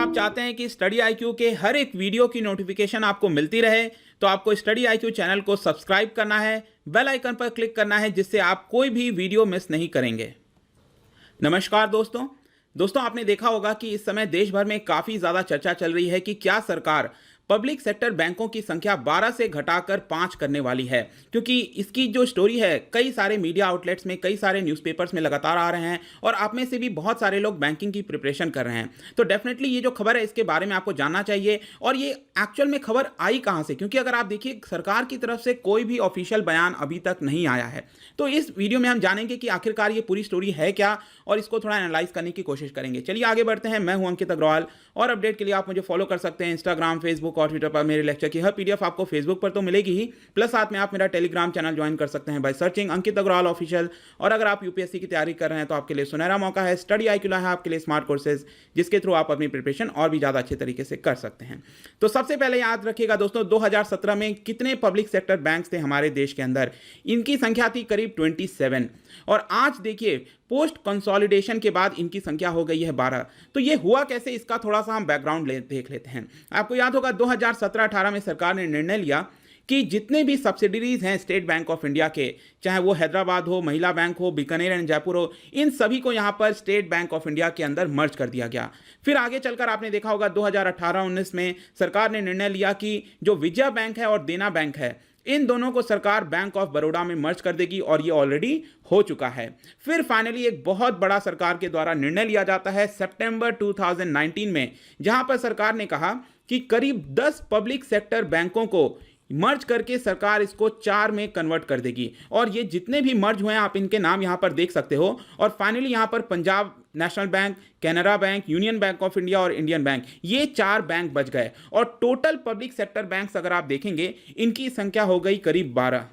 आप चाहते हैं कि स्टडी आईक्यू के हर एक वीडियो की नोटिफिकेशन आपको मिलती रहे तो आपको स्टडी आईक्यू चैनल को सब्सक्राइब करना है, बेल आइकन पर क्लिक करना है, जिससे आप कोई भी वीडियो मिस नहीं करेंगे। नमस्कार दोस्तों, आपने देखा होगा कि इस समय देश भर में काफ़ी ज़्यादा चर्चा चल रही है कि क्या सरकार पब्लिक सेक्टर बैंकों की संख्या 12 से घटाकर 5 करने वाली है, क्योंकि इसकी जो स्टोरी है कई सारे मीडिया आउटलेट्स में, कई सारे न्यूज़पेपर्स में लगातार आ रहे हैं और आप में से भी बहुत सारे लोग बैंकिंग की प्रिपरेशन कर रहे हैं। तो डेफिनेटली ये जो खबर है इसके बारे में आपको जानना चाहिए और ये एक्चुअल में खबर आई कहाँ से, क्योंकि अगर आप देखिए सरकार की तरफ से कोई भी ऑफिशियल बयान अभी तक नहीं आया है। तो इस वीडियो में हम जानेंगे कि आखिरकार ये पूरी स्टोरी है क्या और इसको थोड़ा एनालाइज करने की कोशिश करेंगे। चलिए आगे बढ़ते हैं। मैं हूं अंकित अग्रवाल और अपडेट के लिए आप मुझे फॉलो कर सकते हैं इंस्टाग्राम, फेसबुक और ट्विटर पर। मेरे लेक्चर की हर पीडीएफ आपको फेसबुक पर तो मिलेगी ही, प्लस साथ में आप मेरा टेलीग्राम चैनल ज्वाइन कर सकते हैं by searching Ankit Agrawal official. और अगर आप यूपीएससी की तैयारी कर रहे हैं तो आपके लिए सुनहरा मौका है। स्टडी आईक्यू है आपके लिए स्मार्ट कोर्सेज, जिसके थ्रू आप अपनी प्रिपरेशन और भी ज़्यादा अच्छे तरीके से कर सकते हैं। तो सबसे पहले याद रखिएगा दोस्तों, 2017 में कितने पब्लिक सेक्टर बैंक्स थे हमारे देश के अंदर? इनकी संख्या थी करीब 27 और आज देखिए पोस्ट कंसोलिडेशन के बाद इनकी संख्या हो गई है 12। तो ये हुआ कैसे, इसका थोड़ा सा हम बैकग्राउंड देख लेते हैं। आपको याद होगा 2017-18 में सरकार ने निर्णय लिया कि जितने भी सब्सिडरीज हैं स्टेट बैंक ऑफ इंडिया के, चाहे वो हैदराबाद हो, महिला बैंक हो, बीकानेर एंड जयपुर हो, इन सभी को यहाँ पर स्टेट बैंक ऑफ इंडिया के अंदर मर्ज कर दिया गया। फिर आगे चलकर आपने देखा होगा 2018-19 में सरकार ने निर्णय लिया कि जो विजया बैंक है और देना बैंक है, इन दोनों को सरकार बैंक ऑफ बड़ौदा में मर्ज कर देगी और ये ऑलरेडी हो चुका है। फिर फाइनली एक बहुत बड़ा सरकार के द्वारा निर्णय लिया जाता है सितंबर 2019 में, जहां पर सरकार ने कहा कि करीब 10 पब्लिक सेक्टर बैंकों को मर्ज करके सरकार इसको 4 में कन्वर्ट कर देगी। और ये जितने भी मर्ज हुए हैं आप इनके नाम यहां पर देख सकते हो। और फाइनली यहां पर Punjab national bank, Canara bank, union bank of India और इंडियन बैंक, ये 4 बैंक बच गए और टोटल पब्लिक सेक्टर बैंक्स अगर आप देखेंगे इनकी संख्या हो गई करीब 12।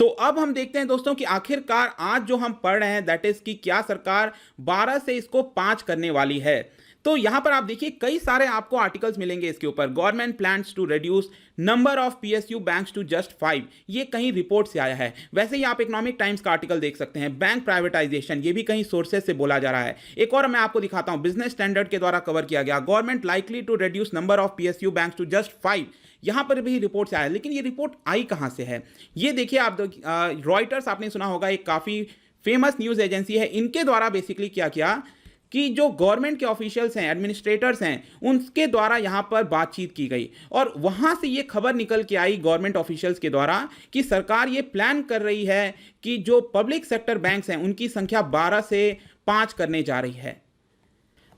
तो अब हम देखते हैं दोस्तों कि आखिरकार आज जो हम पढ़ रहे हैं दैट इज कि क्या सरकार 12 से इसको 5 करने वाली है। तो यहां पर आप देखिए कई सारे आपको आर्टिकल्स मिलेंगे इसके ऊपर। Government plans to reduce number of PSU banks to just 5, ये कहीं रिपोर्ट से आया है। वैसे ही आप इकोनॉमिक टाइम्स का आर्टिकल देख सकते हैं। बैंक प्राइवेटाइजेशन, ये भी कहीं सोर्सेज से बोला जा रहा है। एक और मैं आपको दिखाता हूं, बिजनेस स्टैंडर्ड के द्वारा कवर किया गया, government likely to reduce number of PSU banks to just 5, यहां पर भी रिपोर्ट से आया। लेकिन ये रिपोर्ट आई कहां से है? ये देखिए आप, रॉयटर्स आपने सुना होगा, एक काफी फेमस न्यूज एजेंसी है। इनके द्वारा बेसिकली क्या किया कि जो गवर्नमेंट के ऑफिशियल्स हैं, एडमिनिस्ट्रेटर्स हैं, उनके द्वारा यहां पर बातचीत की गई और वहां से ये खबर निकल के आई गवर्नमेंट ऑफिशियल्स के द्वारा कि सरकार ये प्लान कर रही है कि जो पब्लिक सेक्टर बैंक्स हैं उनकी संख्या 12 से 5 करने जा रही है।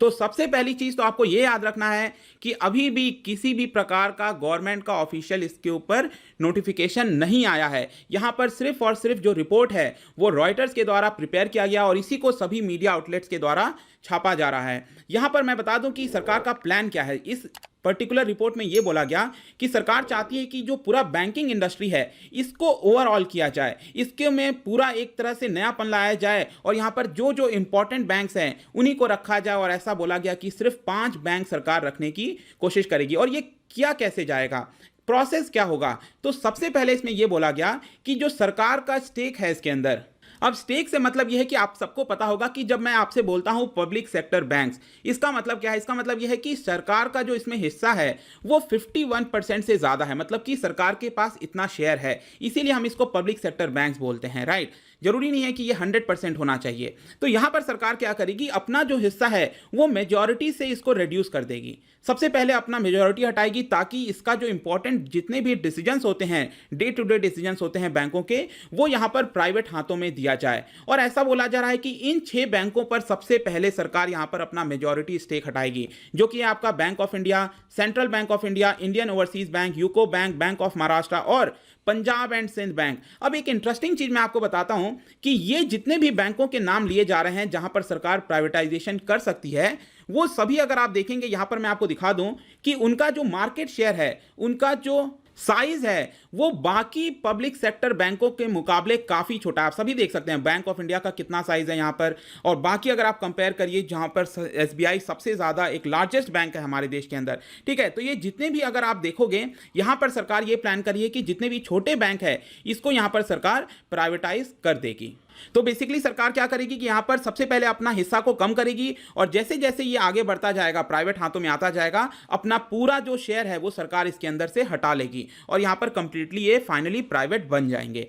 तो सबसे पहली चीज तो आपको यह याद रखना है कि अभी भी किसी भी प्रकार का गवर्नमेंट का ऑफिशियल इसके ऊपर नोटिफिकेशन नहीं आया है। यहां पर सिर्फ और सिर्फ जो रिपोर्ट है वो रॉयटर्स के द्वारा प्रिपेयर किया गया और इसी को सभी मीडिया आउटलेट्स के द्वारा छापा जा रहा है। यहां पर मैं बता दूं कि सरकार का प्लान क्या है। इस पर्टिकुलर रिपोर्ट में यह बोला गया कि सरकार चाहती है कि जो पूरा बैंकिंग इंडस्ट्री है इसको ओवरऑल किया जाए, इसके में पूरा एक तरह से नयापन लाया जाए और यहां पर जो जो इंपॉर्टेंट बैंक्स हैं उन्हीं को रखा जाए। और ऐसा बोला गया कि सिर्फ 5 बैंक सरकार रखने की कोशिश करेगी। और ये किया कैसे जाएगा, प्रोसेस क्या होगा? तो सबसे पहले इसमें यह बोला गया कि जो सरकार का स्टेक है इसके अंदर, अब स्टेक से मतलब यह है कि आप सबको पता होगा कि जब मैं आपसे बोलता हूं पब्लिक सेक्टर बैंक्स, इसका मतलब क्या है? इसका मतलब यह है कि सरकार का जो इसमें हिस्सा है वो 51% से ज्यादा है, मतलब कि सरकार के पास इतना शेयर है, इसीलिए हम इसको पब्लिक सेक्टर बैंक्स बोलते हैं, राइट? जरूरी नहीं है कि ये 100% होना चाहिए। तो यहां पर सरकार क्या करेगी, अपना जो हिस्सा है वो मेजॉरिटी से इसको रिड्यूस कर देगी। सबसे पहले अपना मेजॉरिटी हटाएगी ताकि इसका जो इंपॉर्टेंट जितने भी डिसीजंस होते हैं, डे टू डे डिसीजंस होते हैं बैंकों के, वो यहां पर प्राइवेट हाथों में दिया जाए। और ऐसा बोला जा रहा है कि इन 6 बैंकों पर सबसे पहले सरकार यहां पर अपना मेजॉरिटी स्टेक हटाएगी, जो कि आपका bank of India, central bank of India, Indian overseas bank, UCO bank, bank of Maharashtra और पंजाब एंड सिंध बैंक। अब एक इंटरेस्टिंग चीज मैं आपको बताता हूं कि ये जितने भी बैंकों के नाम लिए जा रहे हैं जहां पर सरकार प्राइवेटाइजेशन कर सकती है, वो सभी अगर आप देखेंगे, यहां पर मैं आपको दिखा दूं कि उनका जो मार्केट शेयर है, उनका जो साइज है, वो बाकी पब्लिक सेक्टर बैंकों के मुकाबले काफ़ी छोटा है। आप सभी देख सकते हैं बैंक ऑफ इंडिया का कितना साइज़ है यहाँ पर, और बाकी अगर आप कंपेयर करिए जहाँ पर एसबीआई सबसे ज़्यादा एक लार्जेस्ट बैंक है हमारे देश के अंदर, ठीक है। तो ये जितने भी अगर आप देखोगे यहाँ पर सरकार ये प्लान करिए कि जितने भी छोटे बैंक है इसको यहाँ पर सरकार प्राइवेटाइज कर देगी। तो बेसिकली सरकार क्या करेगी कि यहां पर सबसे पहले अपना हिस्सा को कम करेगी, और जैसे जैसे ये आगे बढ़ता जाएगा, प्राइवेट हाथों में आता जाएगा, अपना पूरा जो शेयर है वो सरकार इसके अंदर से हटा लेगी और यहां पर कंप्लीटली ये फाइनली प्राइवेट बन जाएंगे।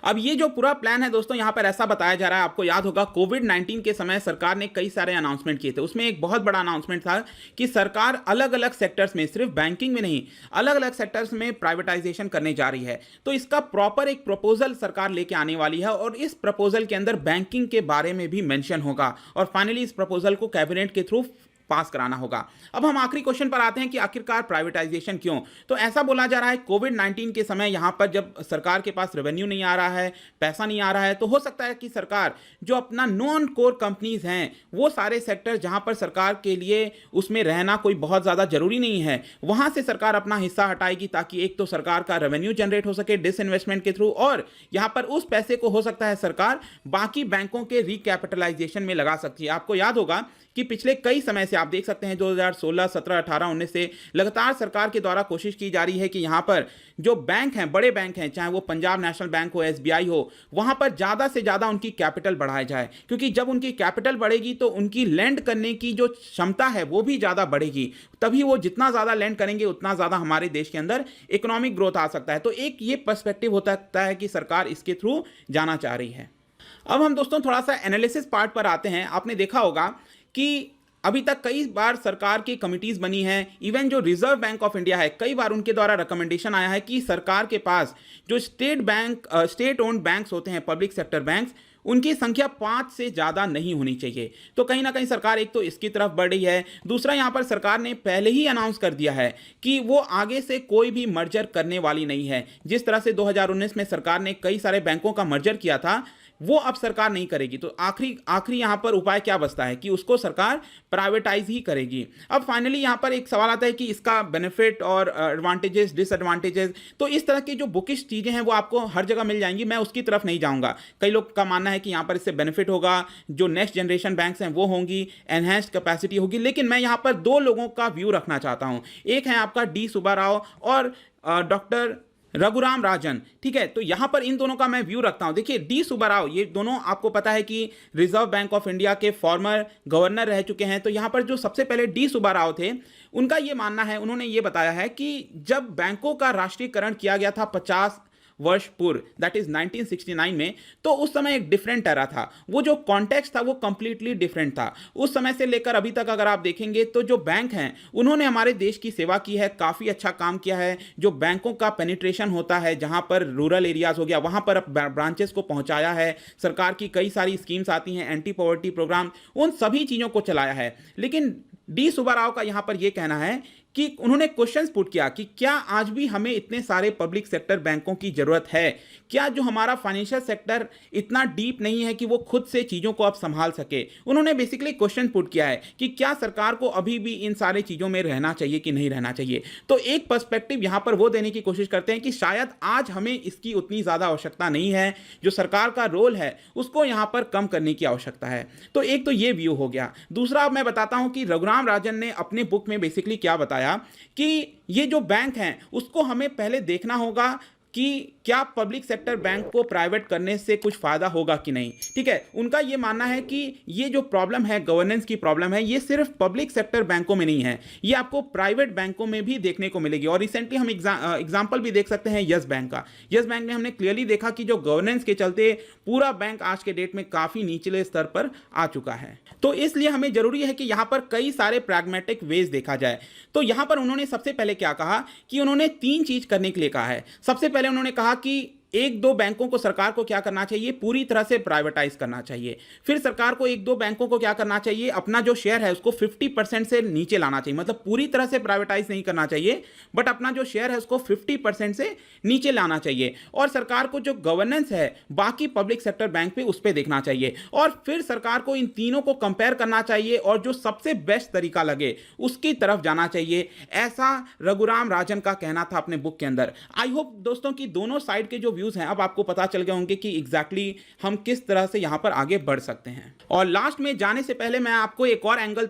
अब ये जो पूरा प्लान है दोस्तों, यहां पर ऐसा बताया जा रहा है, आपको याद होगा कोविड-19 के समय सरकार ने कई सारे अनाउंसमेंट किए थे। उसमें एक बहुत बड़ा अनाउंसमेंट था कि सरकार अलग अलग सेक्टर्स में, सिर्फ बैंकिंग में नहीं, अलग अलग सेक्टर्स में प्राइवेटाइजेशन करने जा रही है। तो इसका प्रॉपर एक प्रपोजल सरकार लेके आने वाली है और इस प्रपोजल के अंदर बैंकिंग के बारे में भी मेंशन होगा और फाइनली इस प्रपोजल को कैबिनेट के थ्रू पास कराना होगा। अब हम आखिरी क्वेश्चन पर आते हैं कि आखिरकार प्राइवेटाइजेशन क्यों। तो ऐसा बोला जा रहा है कोविड-19 के समय यहां पर जब सरकार के पास रेवेन्यू नहीं आ रहा है, पैसा नहीं आ रहा है, तो हो सकता है कि सरकार जो अपना नॉन कोर कंपनीज हैं, वो सारे सेक्टर जहां पर सरकार के लिए उसमें रहना कोई बहुत ज़्यादा जरूरी नहीं है, वहां से सरकार अपना हिस्सा हटाएगी ताकि एक तो सरकार का रेवेन्यू जनरेट हो सके डिसइन्वेस्टमेंट के थ्रू, और यहां पर उस पैसे को हो सकता है सरकार बाकी बैंकों के रिकैपिटलाइजेशन में लगा सकती है। आपको याद होगा कि पिछले कई समय से आप देख सकते हैं 2016, 17, 18, 19 से लगातार सरकार के द्वारा कोशिश की जा रही है कि यहां पर जो बैंक हैं, बड़े बैंक हैं, चाहे वो पंजाब नेशनल बैंक हो, एसबीआई हो, वहां पर ज़्यादा से ज़्यादा उनकी कैपिटल बढ़ाया जाए, क्योंकि जब उनकी कैपिटल बढ़ेगी तो उनकी लेंड करने की जो क्षमता है वो भी ज़्यादा बढ़ेगी। तभी वो जितना ज़्यादा लेंड करेंगे उतना ज़्यादा हमारे देश के अंदर इकोनॉमिक ग्रोथ आ सकता है। तो एक ये पर्सपेक्टिव होता है कि सरकार इसके थ्रू जाना चाह रही है। अब हम दोस्तों थोड़ा सा एनालिसिस पार्ट पर आते हैं। आपने देखा होगा कि अभी तक कई बार सरकार की कमिटीज बनी हैं, इवन जो रिजर्व बैंक ऑफ इंडिया है, कई बार उनके द्वारा रिकमेंडेशन आया है कि सरकार के पास जो स्टेट ओन्ड बैंक्स होते हैं, पब्लिक सेक्टर बैंक्स, उनकी संख्या 5 से ज़्यादा नहीं होनी चाहिए। तो कहीं ना कहीं सरकार एक तो इसकी तरफ बढ़ रही है, दूसरा यहाँ पर सरकार ने पहले ही अनाउंस कर दिया है कि वो आगे से कोई भी मर्जर करने वाली नहीं है। जिस तरह से 2019 में सरकार ने कई सारे बैंकों का मर्जर किया था, वो अब सरकार नहीं करेगी। तो आखिरी यहां पर उपाय क्या बचता है कि उसको सरकार प्राइवेटाइज ही करेगी। अब फाइनली यहां पर एक सवाल आता है कि इसका बेनिफिट और एडवांटेजेस, डिसएडवांटेजेस, तो इस तरह की जो बुकिश चीजें हैं वो आपको हर जगह मिल जाएंगी, मैं उसकी तरफ नहीं जाऊंगा। कई लोग का मानना है कि यहां पर इससे बेनिफिट होगा, जो नेक्स्ट जनरेशन बैंक्स हैं वो होंगी, एनहेंस्ड कैपेसिटी होगी, लेकिन मैं यहां पर दो लोगों का व्यू रखना चाहता हूं। एक है आपका डी सुब्बा राव और डॉक्टर रघुराम राजन, ठीक है। तो यहां पर इन दोनों का मैं व्यू रखता हूं। देखिए डी सुब्बा राव, ये दोनों आपको पता है कि रिजर्व बैंक ऑफ इंडिया के फॉर्मर गवर्नर रह चुके हैं। तो यहां पर जो सबसे पहले डी सुब्बा राव थे, उनका ये मानना है, उन्होंने ये बताया है कि जब बैंकों का राष्ट्रीयकरण किया गया था 50 वर्ष पूर्व, दैट इज 1969 में, तो उस समय एक डिफरेंट एरा था। वो जो कॉन्टेक्स्ट था वो कंप्लीटली डिफरेंट था। उस समय से लेकर अभी तक अगर आप देखेंगे तो जो बैंक हैं उन्होंने हमारे देश की सेवा की है, काफ़ी अच्छा काम किया है। जो बैंकों का पेनिट्रेशन होता है, जहां पर रूरल एरियाज हो गया, वहां पर ब्रांचेस को पहुंचाया है। सरकार की कई सारी स्कीम्स आती हैं, एंटी पॉवर्टी प्रोग्राम, उन सभी चीज़ों को चलाया है। लेकिन डी सुब्बा राव का यहां पर यह कहना है कि उन्होंने क्वेश्चंस पुट किया कि क्या आज भी हमें इतने सारे पब्लिक सेक्टर बैंकों की जरूरत है? क्या जो हमारा फाइनेंशियल सेक्टर इतना डीप नहीं है कि वो खुद से चीज़ों को अब संभाल सके? उन्होंने बेसिकली क्वेश्चन पुट किया है कि क्या सरकार को अभी भी इन सारे चीज़ों में रहना चाहिए कि नहीं रहना चाहिए। तो एक पर्सपेक्टिव यहाँ पर वो देने की कोशिश करते हैं कि शायद आज हमें इसकी उतनी ज़्यादा आवश्यकता नहीं है, जो सरकार का रोल है उसको यहाँ पर कम करने की आवश्यकता है। तो एक तो ये व्यू हो गया। दूसरा मैं बताता हूँ कि रघुराम राजन ने अपने बुक में बेसिकली क्या बताया कि ये जो बैंक हैं उसको हमें पहले देखना होगा कि क्या पब्लिक सेक्टर बैंक को प्राइवेट करने से कुछ फायदा होगा कि नहीं, ठीक है। उनका यह मानना है कि ये जो प्रॉब्लम है, गवर्नेंस की प्रॉब्लम है, ये सिर्फ पब्लिक सेक्टर बैंकों में नहीं है, ये आपको प्राइवेट बैंकों में भी देखने को मिलेगी। और रिसेंटली हम एग्जांपल भी देख सकते हैं यस बैंक का। यस बैंक में हमने क्लियरली देखा कि जो गवर्नेंस के चलते पूरा बैंक आज के डेट में काफी निचले स्तर पर आ चुका है। तो इसलिए हमें जरूरी है कि यहां पर कई सारे प्रैग्मेटिक वेज देखा जाए। तो यहां पर उन्होंने सबसे पहले क्या कहा कि उन्होंने 3 चीज करने के लिए कहा है। सबसे पहले उन्होंने कहा कि एक दो बैंकों को सरकार को क्या करना चाहिए, पूरी तरह से प्राइवेटाइज करना चाहिए। फिर सरकार को एक दो बैंकों को क्या करना चाहिए, अपना जो शेयर है उसको 50% से नीचे लाना चाहिए, मतलब पूरी तरह से प्राइवेटाइज नहीं करना चाहिए, बट अपना जो शेयर है उसको 50% से नीचे लाना चाहिए। और सरकार को जो गवर्नेंस है बाकी पब्लिक सेक्टर बैंक पे उस पर देखना चाहिए, और फिर सरकार को इन तीनों को कंपेयर करना चाहिए और जो सबसे बेस्ट तरीका लगे उसकी तरफ जाना चाहिए। ऐसा रघुराम राजन का कहना था अपने बुक के अंदर। आई होप दोस्तों कि दोनों साइड के जो व्यूज हैं अब आपको पता चल गए होंगे कि एग्जैक्टली हम किस तरह से यहां पर आगे बढ़ सकते हैं। और लास्ट में जाने से पहले मैं आपको एक और एंगल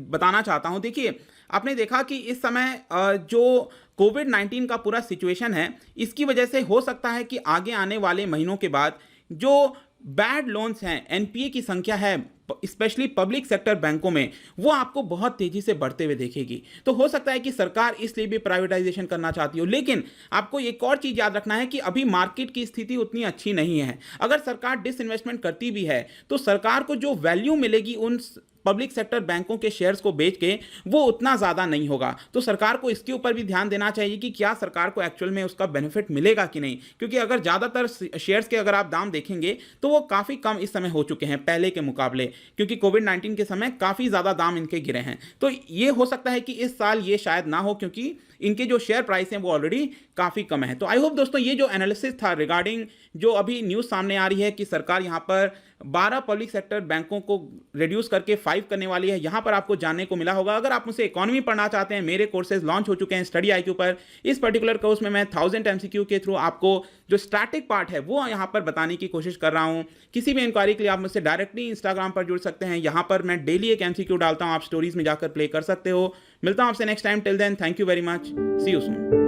बताना चाहता हूं। देखिए, आपने देखा कि इस समय जो कोविड-19 का पूरा सिचुएशन है, इसकी वजह से हो सकता है कि आगे आने वाले महीनों के बाद जो बैड लोन्स हैं, एनपीए की संख्या है स्पेशली पब्लिक सेक्टर बैंकों में, वो आपको बहुत तेजी से बढ़ते हुए देखेगी। तो हो सकता है कि सरकार इसलिए भी प्राइवेटाइजेशन करना चाहती हो, लेकिन आपको एक और चीज याद रखना है कि अभी मार्केट की स्थिति उतनी अच्छी नहीं है। अगर सरकार डिसइन्वेस्टमेंट करती भी है तो सरकार को जो वैल्यू मिलेगी उन पब्लिक सेक्टर बैंकों के शेयर्स को बेच के वो उतना ज़्यादा नहीं होगा। तो सरकार को इसके ऊपर भी ध्यान देना चाहिए कि क्या सरकार को एक्चुअल में उसका बेनिफिट मिलेगा कि नहीं, क्योंकि अगर ज़्यादातर शेयर्स के अगर आप दाम देखेंगे तो वो काफ़ी कम इस समय हो चुके हैं पहले के मुकाबले, क्योंकि कोविड-19 के समय काफ़ी ज़्यादा दाम इनके गिरे हैं। तो ये हो सकता है कि इस साल ये शायद ना हो, क्योंकि इनके जो शेयर प्राइस हैं वो ऑलरेडी काफ़ी कम है। तो आई होप दोस्तों ये जो एनालिसिस था रिगार्डिंग जो अभी न्यूज़ सामने आ रही है कि सरकार यहाँ पर 12 पब्लिक सेक्टर बैंकों को रिड्यूस करके 5 करने वाली है, यहाँ पर आपको जानने को मिला होगा। अगर आप मुझसे इकोनॉमी पढ़ना चाहते हैं, मेरे कोर्सेज लॉन्च हो चुके हैं स्टडी IQ पर। इस पर्टिकुलर कोर्स में मैं 1000 MCQ के थ्रू आपको जो स्टैटिक पार्ट है वो यहाँ पर बताने की कोशिश कर रहा हूँ। किसी भी इंक्वायरी के लिए आप मुझसे डायरेक्टली इंस्टाग्राम पर जुड़ सकते हैं। यहाँ पर मैं डेली एक MCQ डालता हूँ, आप स्टोरीज में जाकर प्ले कर सकते हो। मिलता हूँ आपसे next time. Till then, thank you very much, see you soon.